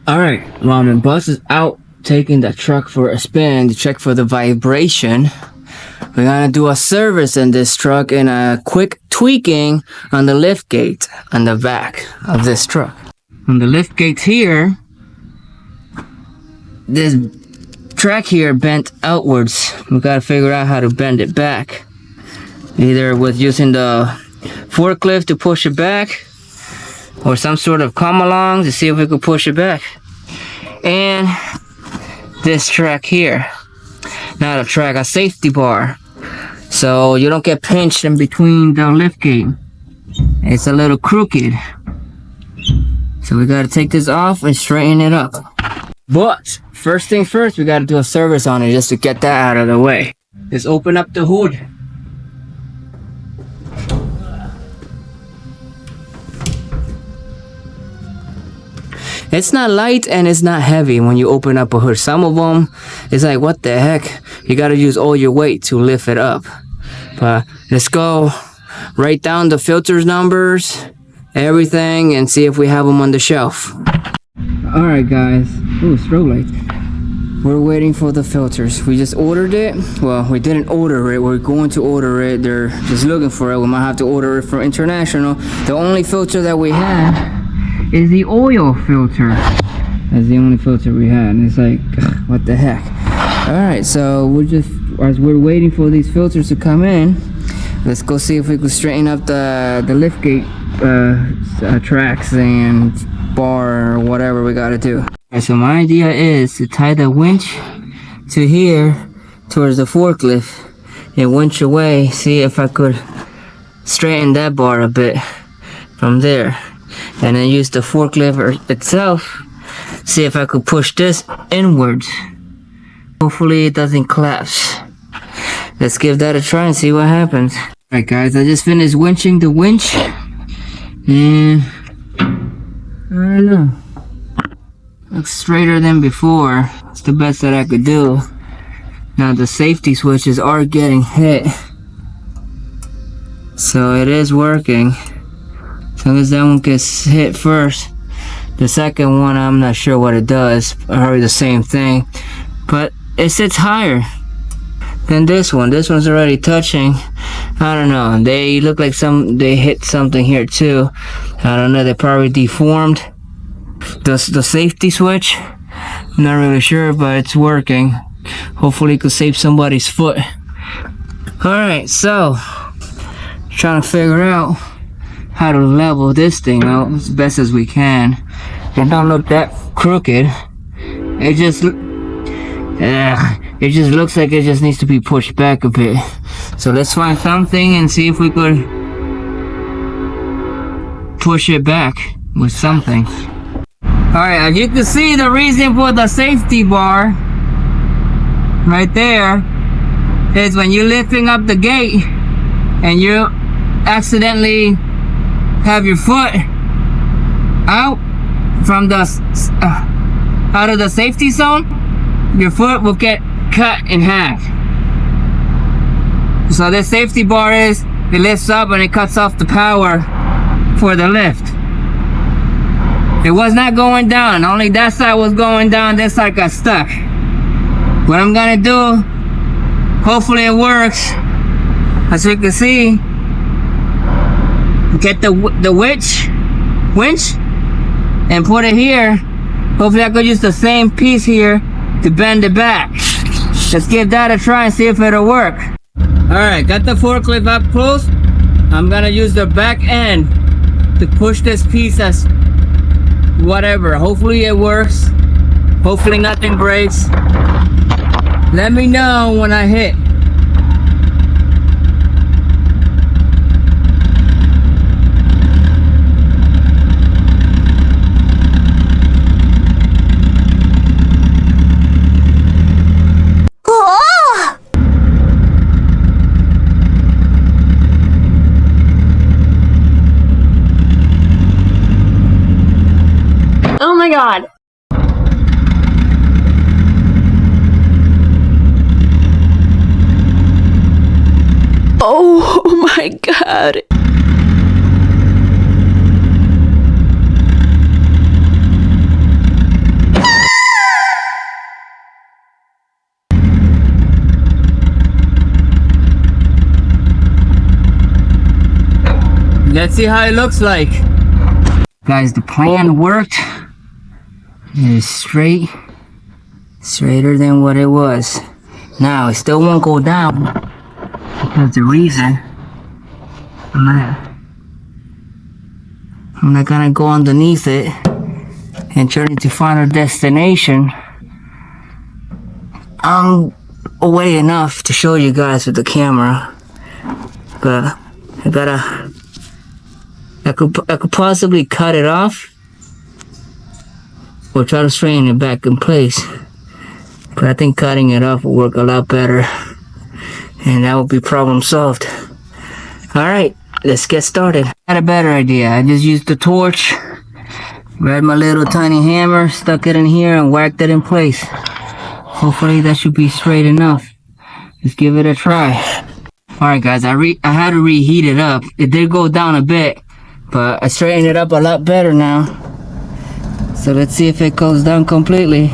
Alright, Ramen Bus is out taking the truck for a spin to check for the vibration. We're gonna do a service in this truck and a quick tweaking on the lift gate on the back of this truck. On the lift gate here, this track here bent outwards. We gotta figure out how to bend it back. Either with using the forklift to push it back, or some sort of come along to see if we could push it back. And this track here, not a track, a safety bar, so you don't get pinched in between the lift gate. It's a little crooked, so we gotta take this off and straighten it up. But first thing first, we gotta do a service on it just to get that out of the way. Let's open up the hood. It's not light and it's not heavy when you open up a hood. Some of them, it's like, what the heck? You gotta use all your weight to lift it up. But let's go write down the filters numbers, everything, and see if we have them on the shelf. Alright guys, ooh, strobe lights. We're waiting for the filters. We just ordered it. Well, we didn't order it. We're going to order it. They're just looking for it. We might have to order it from International. The only filter that we have is the oil filter. That's the only filter we had, and it's like, ugh, what the heck. All right, so as we're waiting for these filters to come in, let's go see if we can straighten up the liftgate tracks and bar or whatever we gotta do. All right, so my idea is to tie the winch to here towards the forklift and winch away, see if I could straighten that bar a bit from there, and then use the forklift itself, see if I could push this inwards. Hopefully it doesn't collapse. Let's give that a try and see what happens. Alright guys, I just finished winching the winch, and I don't know, looks straighter than before. It's the best that I could do. Now the safety switches are getting hit, so it is working. As long as that one gets hit first, the second one I'm not sure what it does. I heard the same thing, but it sits higher than this one. This one's already touching. I don't know, they look like they hit something here too. I don't know, they probably deformed the safety switch. I'm not really sure, but it's working. Hopefully it could save somebody's foot. Alright, so trying to figure out how to level this thing out as best as we can. It don't look that crooked. It just looks like it just needs to be pushed back a bit. So let's find something and see if we could push it back with something. Alright, as you can see, the reason for the safety bar right there is when you're lifting up the gate and you accidentally have your foot out from the out of the safety zone, your foot will get cut in half. So this safety bar it lifts up and it cuts off the power for the lift. It was not going down, only that side was going down, this side got stuck. What I'm gonna do, hopefully it works, as you can see, get the winch and put it here. Hopefully I could use the same piece here to bend it back. Let's give that a try and see if it'll work. Alright, got the forklift up close. I'm gonna use the back end to push this piece as whatever. Hopefully it works. Hopefully nothing breaks. Let me know when I hit. Oh my god. Oh my god. Let's see how it looks like. Guys, the plan worked. It is straighter than what it was. Now, it still won't go down because the reason I'm not gonna go underneath it and turn it to final destination. I'm away enough to show you guys with the camera, but I could possibly cut it off or try to straighten it back in place. But I think cutting it off will work a lot better, and that will be problem solved. Alright, let's get started. I had a better idea. I just used the torch, grabbed my little tiny hammer, stuck it in here and whacked it in place. Hopefully that should be straight enough. Let's give it a try. Alright guys, I had to reheat it up. It did go down a bit, but I straightened it up a lot better now. So let's see if it goes down completely.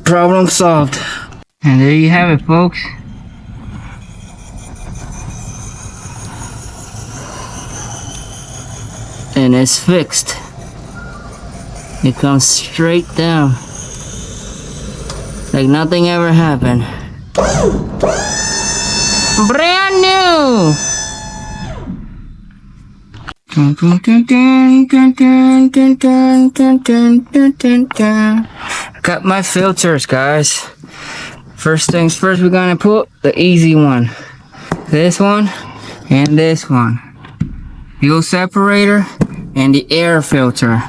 Problem solved. And there you have it, folks. And it's fixed. It comes straight down, like nothing ever happened. Brand new! Got my filters, guys. First things first, we're gonna put the easy one. This one and this one. Fuel separator and the air filter.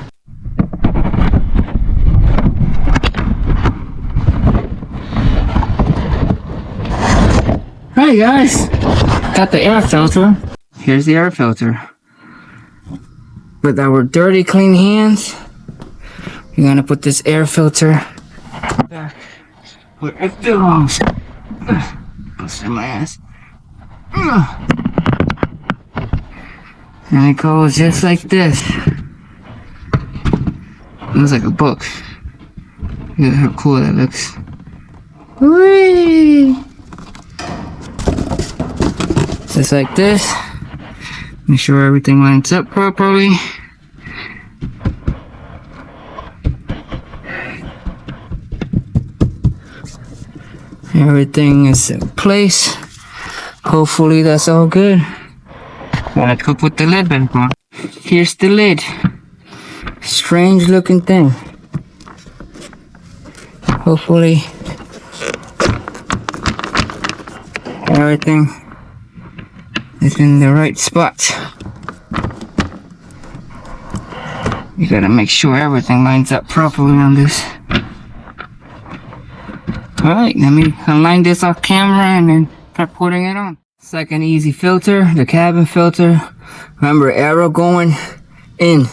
Hi guys, got the air filter. Here's the air filter. With our dirty, clean hands, we're gonna put this air filter back where it belongs. Busting my ass. And it goes just like this. It looks like a book. Look at how cool that looks. Whee! Just like this. Make sure everything lines up properly. Everything is in place. Hopefully that's all good. Let's go put the lid back on. Here's the lid. Strange looking thing. Hopefully everything is in the right spot. You gotta make sure everything lines up properly on this. Alright, let me align this off camera and then start putting it on. Second easy filter, the cabin filter. Remember, arrow going in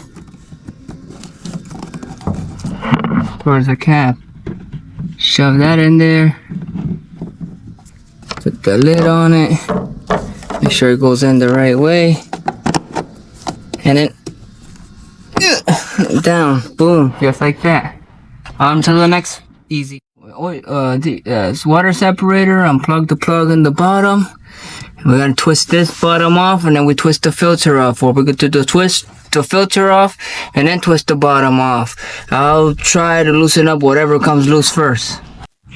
towards the cab. Shove that in there. Put the lid on it. Make sure it goes in the right way. And then down, boom, just like that. On to the next easy. Water separator, unplug the plug in the bottom. We're gonna twist this bottom off, and then we twist the filter off. Or we're going to twist the filter off and then twist the bottom off. I'll try to loosen up whatever comes loose first.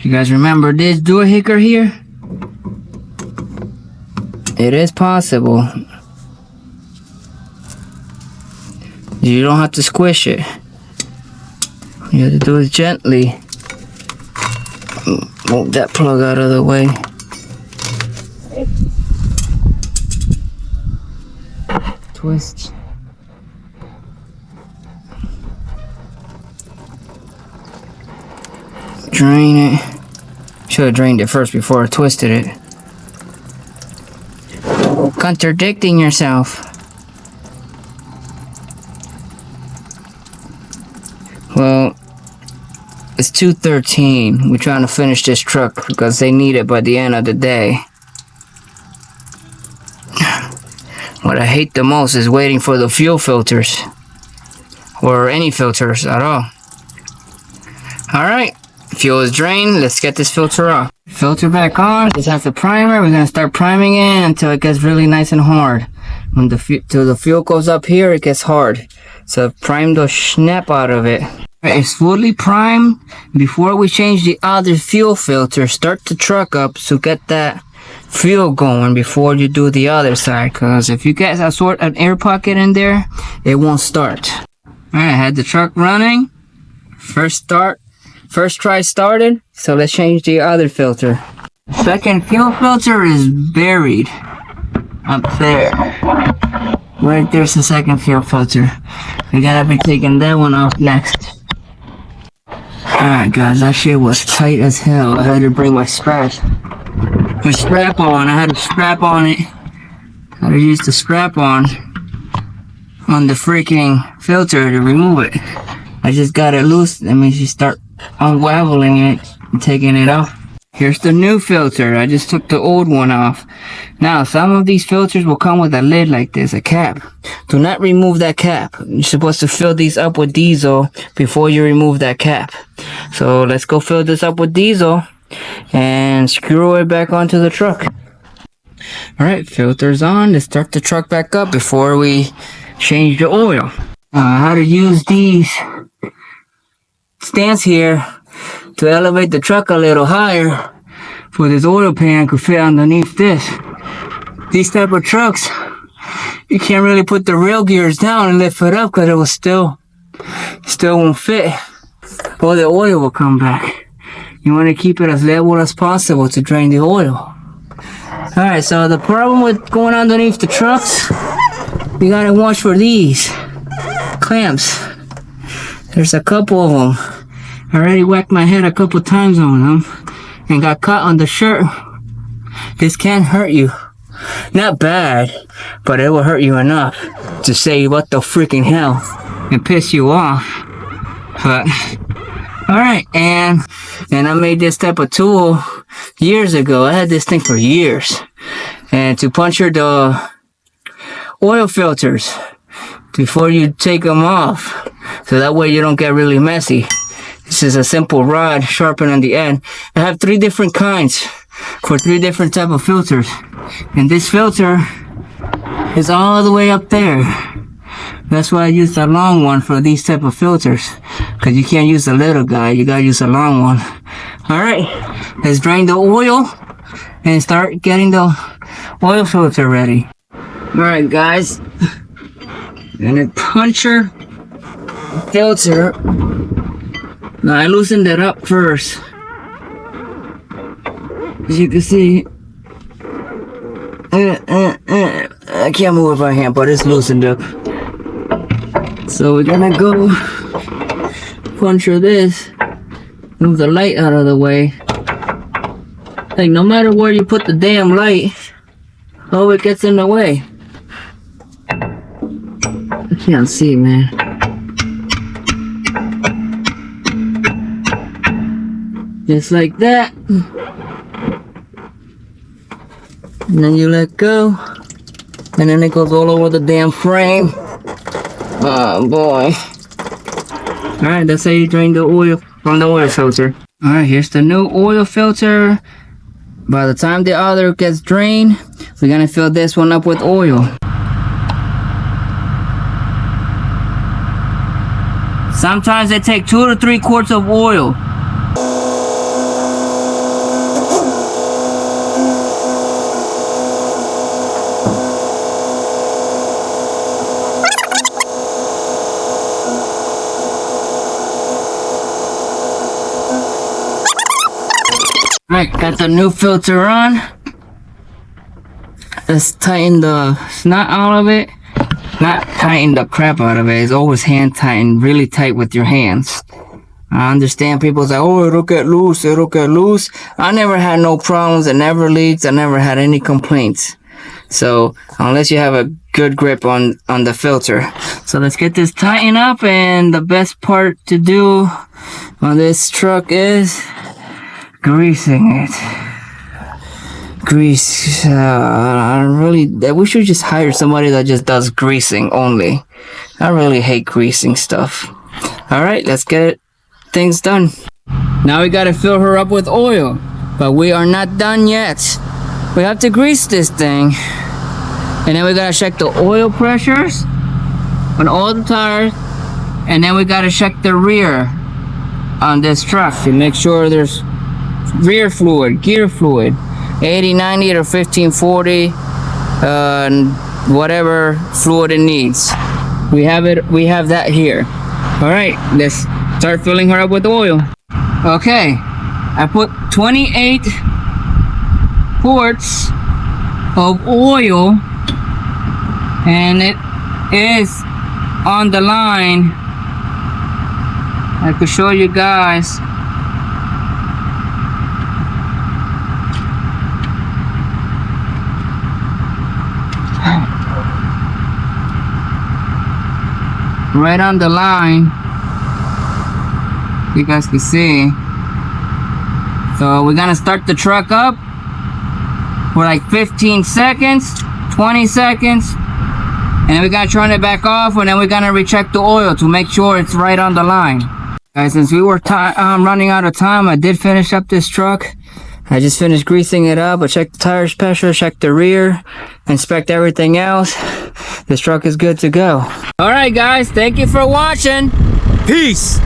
You guys remember this doohickey here? It is possible. You don't have to squish it. You have to do it gently. Move that plug out of the way. Twist. Drain it. Should have drained it first before I twisted it. Contradicting yourself. Well, it's 2:13. We're trying to finish this truck because they need it by the end of the day. What I hate the most is waiting for the fuel filters. or any filters at all. Alright, fuel is drained. Let's get this filter off. Filter back on. This has the primer. We're gonna start priming it until it gets really nice and hard. When till the fuel goes up here, it gets hard. So prime the snap out of it. It's fully primed. Before we change the other fuel filter, start the truck up to get that fuel going before you do the other side. Cause if you get an air pocket in there, it won't start. Alright, I had the truck running. First try started. So let's change the other filter. Second fuel filter is buried up there. Right there's the second fuel filter. We gotta be taking that one off next. Alright guys, that shit was tight as hell. I had to bring my strap on. I had to strap on it. I had to use the strap on the freaking filter to remove it. I just got it loose. That means you start unraveling it and taking it off. Here's the new filter. I just took the old one off. Now, some of these filters will come with a lid like this, a cap. Do not remove that cap. You're supposed to fill these up with diesel before you remove that cap. So let's go fill this up with diesel and screw it back onto the truck. Alright, filter's on. Let's start the truck back up before we change the oil. How to use these stands here to elevate the truck a little higher for this oil pan could fit underneath this. These type of trucks, you can't really put the rail gears down and lift it up because it will still won't fit, or the oil will come back. You want to keep it as level as possible to drain the oil. Alright, so the problem with going underneath the trucks, you gotta watch for these clamps. There's a couple of them. I already whacked my head a couple times on them and got caught on the shirt. This can hurt you. Not bad, but it will hurt you enough to say what the freaking hell and piss you off. But alright, and I made this type of tool years ago. I had this thing for years. And to puncture the oil filters before you take them off, so that way you don't get really messy. This is a simple rod sharpened on the end. I have 3 different kinds for 3 different type of filters, and this filter is all the way up there. That's why I use the long one for these type of filters, because you can't use the little guy, you gotta use the long one. Alright, let's drain the oil and start getting the oil filter ready. Alright guys, and then puncture filter. Now I loosened it up first. As you can see, I can't move it by hand, but it's loosened up. So we're gonna go puncture this, move the light out of the way. Like no matter where you put the damn light, oh, it gets in the way. I can't see, man. Just like that. And then you let go. And then it goes all over the damn frame. Oh boy. Alright, that's how you drain the oil from the oil filter. Alright, here's the new oil filter. By the time the other gets drained, we're gonna fill this one up with oil. Sometimes they take 2 to 3 quarts of oil. Alright, got the new filter on. Let's tighten the snot out of it. Not tighten the crap out of it. It's always hand tighten, really tight with your hands. I understand people say, oh, it'll get loose, it'll get loose. I never had no problems. It never leaked. I never had any complaints. So, unless you have a good grip on the filter. So let's get this tightened up, and the best part to do on this truck is greasing it. grease. We should just hire somebody that just does greasing only. I really hate greasing stuff. All right, let's get things done. Now we gotta fill her up with oil, but we are not done yet. We have to grease this thing, and then we gotta check the oil pressures on all the tires, and then we gotta check the rear on this truck to make sure there's rear fluid, gear fluid, 80, 90 or 1540, whatever fluid it needs. We have that here. All right, let's start filling her up with oil. Okay, I put 28 quarts of oil, and it is on the line. I could show you guys. Right on the line, you guys can see. So we're gonna start the truck up for like 15 seconds, 20 seconds, and then we're gonna turn it back off, and then we're gonna recheck the oil to make sure it's right on the line. Guys, since we were running out of time, I did finish up this truck. I just finished greasing it up. I checked the tires pressure, checked the rear, inspect everything else. This truck is good to go. All right, guys, thank you for watching. Peace.